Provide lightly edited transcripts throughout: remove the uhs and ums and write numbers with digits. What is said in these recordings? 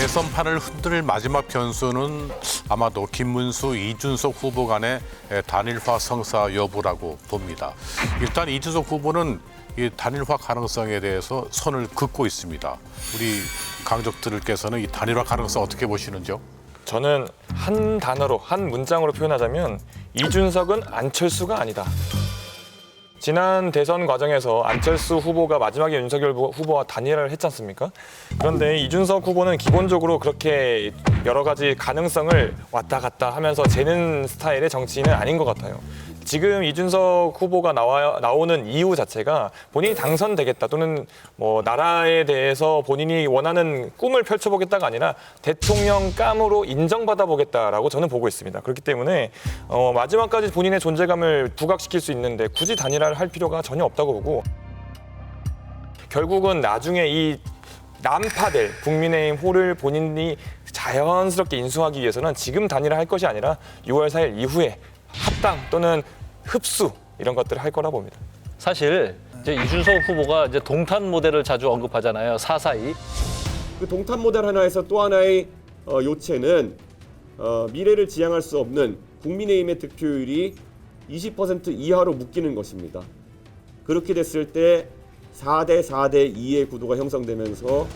대선판을 흔들 마지막 변수는 아마도 김문수, 이준석 후보 간의 단일화 성사 여부라고 봅니다. 일단 이준석 후보는 이 단일화 가능성에 대해서 선을 긋고 있습니다. 우리 강적들께서는 이 단일화 가능성 어떻게 보시는지요? 저는 한 단어로, 한 문장으로 표현하자면 이준석은 안철수가 아니다. 지난 대선 과정에서 안철수 후보가 마지막에 윤석열 후보와 단일화를 했지 않습니까? 그런데 이준석 후보는 기본적으로 그렇게 여러 가지 가능성을 왔다 갔다 하면서 재는 스타일의 정치인은 아닌 것 같아요. 지금 이준석 후보가 나오는 이유 자체가 본인이 당선되겠다 또는 뭐 나라에 대해서 본인이 원하는 꿈을 펼쳐보겠다가 아니라 대통령감으로 인정받아 보겠다라고 저는 보고 있습니다. 그렇기 때문에 마지막까지 본인의 존재감을 부각시킬 수 있는데 굳이 단일화를 할 필요가 전혀 없다고 보고, 결국은 나중에 이 난파될 국민의힘 호를 본인이 자연스럽게 인수하기 위해서는 지금 단일화 할 것이 아니라 6월 4일 이후에 합당 또는 흡수 이런 것들을 할 거라 봅니다. 사실 이제 이준석 후보가 이제 동탄 모델을 자주 언급하잖아요. 442. 그 동탄 모델 하나에서 또 하나의 요체는 미래를 지향할 수 없는 국민의힘의 득표율이 20% 이하로 묶이는 것입니다. 그렇게 됐을 때 4대 4대 2의 구도가 형성되면서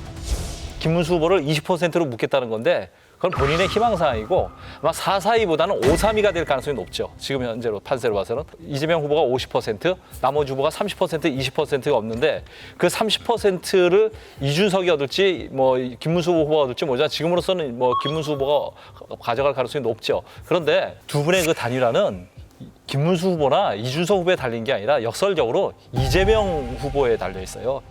김문수 후보를 20%로 묶겠다는 건데 그건 본인의 희망사항이고 아마 442보다는 532가 될 가능성이 높죠. 지금 현재로 판세로 봐서는. 이재명 후보가 50%, 나머지 후보가 30%, 20%가 없는데 그 30%를 이준석이 얻을지 뭐 김문수 후보가 얻을지 모르지만 지금으로서는 뭐 김문수 후보가 가져갈 가능성이 높죠. 그런데 두 분의 그 단일화는 김문수 후보나 이준석 후보에 달린 게 아니라 역설적으로 이재명 후보에 달려 있어요.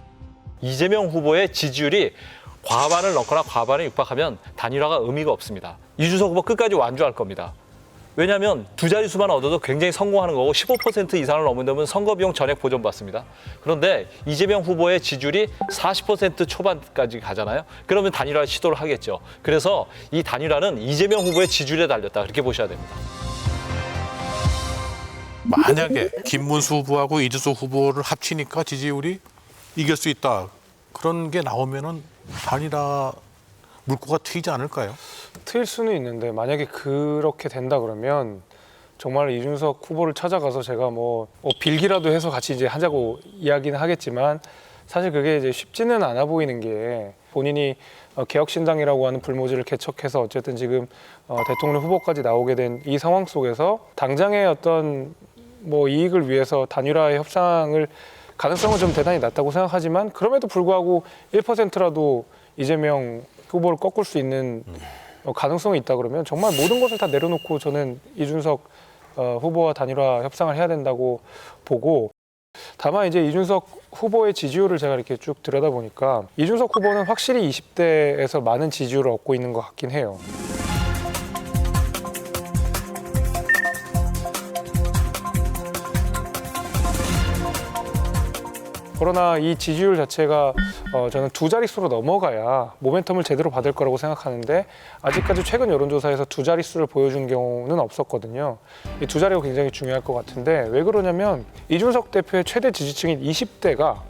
이재명 후보의 지지율이 과반을 넘거나 과반에 육박하면 단일화가 의미가 없습니다. 이준석 후보 끝까지 완주할 겁니다. 왜냐하면 두 자릿수만 얻어도 굉장히 성공하는 거고 15% 이상을 넘는다면 선거비용 전액 보전받습니다. 그런데 이재명 후보의 지지율이 40% 초반까지 가잖아요. 그러면 단일화 시도를 하겠죠. 그래서 이 단일화는 이재명 후보의 지지율에 달렸다. 그렇게 보셔야 됩니다. 만약에 김문수 후보하고 이준석 후보를 합치니까 지지율이 이길 수 있다. 그런 게 나오면은 단일화 물꼬가 트이지 않을까요? 트일 수는 있는데 만약에 그렇게 된다 그러면 정말 이준석 후보를 찾아가서 제가 뭐 빌기라도 해서 같이 이제 하자고 이야기는 하겠지만 사실 그게 이제 쉽지는 않아 보이는 게, 본인이 개혁신당이라고 하는 불모지를 개척해서 어쨌든 지금 대통령 후보까지 나오게 된 이 상황 속에서 당장의 어떤 뭐 이익을 위해서 단일화의 협상을 가능성은 좀 대단히 낮다고 생각하지만, 그럼에도 불구하고 1%라도 이재명 후보를 꺾을 수 있는 가능성이 있다 그러면 정말 모든 것을 다 내려놓고 저는 이준석 후보와 단일화 협상을 해야 된다고 보고, 다만 이제 이준석 후보의 지지율을 제가 이렇게 쭉 들여다보니까 이준석 후보는 확실히 20대에서 많은 지지율을 얻고 있는 것 같긴 해요. 그러나 이 지지율 자체가 저는 두 자릿수로 넘어가야 모멘텀을 제대로 받을 거라고 생각하는데, 아직까지 최근 여론조사에서 두 자릿수를 보여준 경우는 없었거든요. 이 두 자리가 굉장히 중요할 것 같은데, 왜 그러냐면 이준석 대표의 최대 지지층인 20대가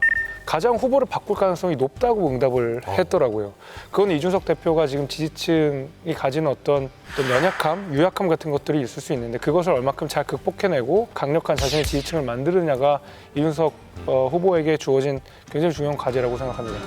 가장 후보를 바꿀 가능성이 높다고 응답을 했더라고요. 그건 이준석 대표가 지금 지지층이 가지는 어떤 연약함, 유약함 같은 것들이 있을 수 있는데 그것을 얼마큼 잘 극복해내고 강력한 자신의 지지층을 만드느냐가 이준석 후보에게 주어진 굉장히 중요한 과제라고 생각합니다.